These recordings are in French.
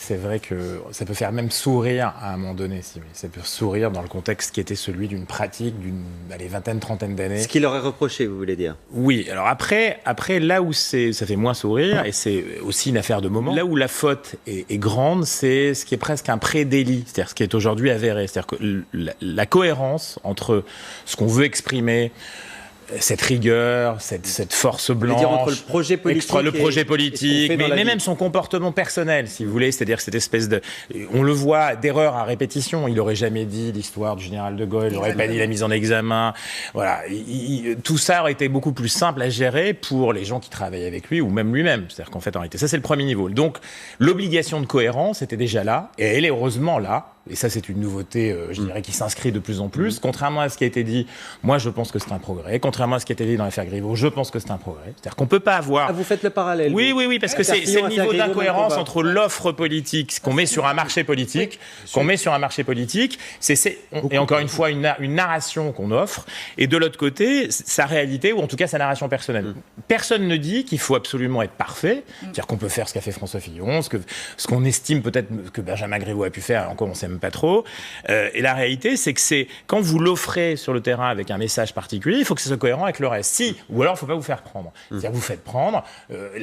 C'est vrai que ça peut faire même sourire à un moment donné, si vous voulez. Ça peut sourire dans le contexte qui était celui d'une pratique d'une vingtaine, trentaine d'années. Ce qu'il aurait reproché, vous voulez dire? Oui, alors après là où ça fait moins sourire, et c'est aussi une affaire de moment, là où la faute est grande, c'est ce qui est presque un pré-délit, c'est-à-dire ce qui est aujourd'hui avéré. C'est-à-dire que la cohérence entre ce qu'on veut exprimer, cette rigueur, cette force blanche, dire entre le projet politique, mais même son comportement personnel, si vous voulez, c'est-à-dire cette espèce de, on le voit, d'erreur à répétition. Il aurait jamais dit l'histoire du général de Gaulle, il aurait pas dit la mise en examen. Voilà, tout ça aurait été beaucoup plus simple à gérer pour les gens qui travaillent avec lui ou même lui-même. C'est-à-dire qu'en fait, en réalité, ça c'est le premier niveau. Donc, l'obligation de cohérence était déjà là, et elle est heureusement là. Et ça, c'est une nouveauté, je dirais, qui s'inscrit de plus en plus. Contrairement à ce qui a été dit, moi, je pense que c'est un progrès. Contrairement à ce qui a été dit dans l'affaire Griveaux, je pense que c'est un progrès. C'est-à-dire qu'on ne peut pas avoir... Ah, vous faites le parallèle. Oui, parce que c'est le niveau d'incohérence entre l'offre politique qu'on met sur un marché politique, et encore une fois, une narration qu'on offre, et de l'autre côté, sa réalité, ou en tout cas sa narration personnelle. Personne ne dit qu'il faut absolument être parfait, c'est-à-dire qu'on peut faire ce qu'a fait François Fillon, ce qu'on estime peut-être que Benjamin Griveaux a pu faire, encore on sait même pas trop. Et la réalité, c'est que quand vous l'offrez sur le terrain avec un message particulier, il faut que ce soit cohérent avec le reste. Ou alors, il ne faut pas vous faire prendre. C'est-à-dire vous faites prendre.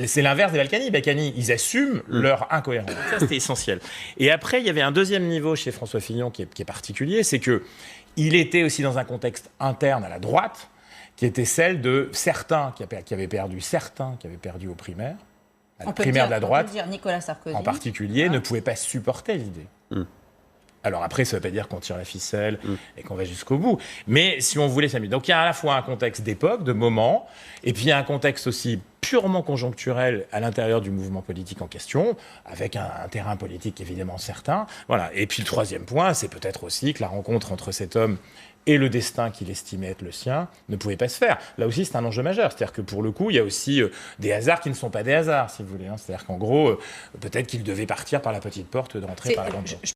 C'est l'inverse des Balkany. Balkany, ils assument leur incohérence. Ça, c'était essentiel. Et après, il y avait un deuxième niveau chez François Fillon qui est particulier, c'est que il était aussi dans un contexte interne à la droite, qui était celle de certains qui avaient perdu aux primaires. À la primaire de la droite, on peut dire Nicolas Sarkozy, en particulier, ne pouvaient pas supporter l'idée. Alors après, ça ne veut pas dire qu'on tire la ficelle et qu'on va jusqu'au bout. Mais si on voulait s'amuser. Donc il y a à la fois un contexte d'époque, de moment, et puis il y a un contexte aussi purement conjoncturel à l'intérieur du mouvement politique en question, avec un terrain politique évidemment certain. Voilà. Et puis le troisième point, c'est peut-être aussi que la rencontre entre cet homme et le destin qu'il estimait être le sien ne pouvait pas se faire. Là aussi, c'est un enjeu majeur. C'est-à-dire que pour le coup, il y a aussi des hasards qui ne sont pas des hasards, si vous voulez. C'est-à-dire qu'en gros, peut-être qu'il devait partir par la petite porte, de rentrer par la grande porte.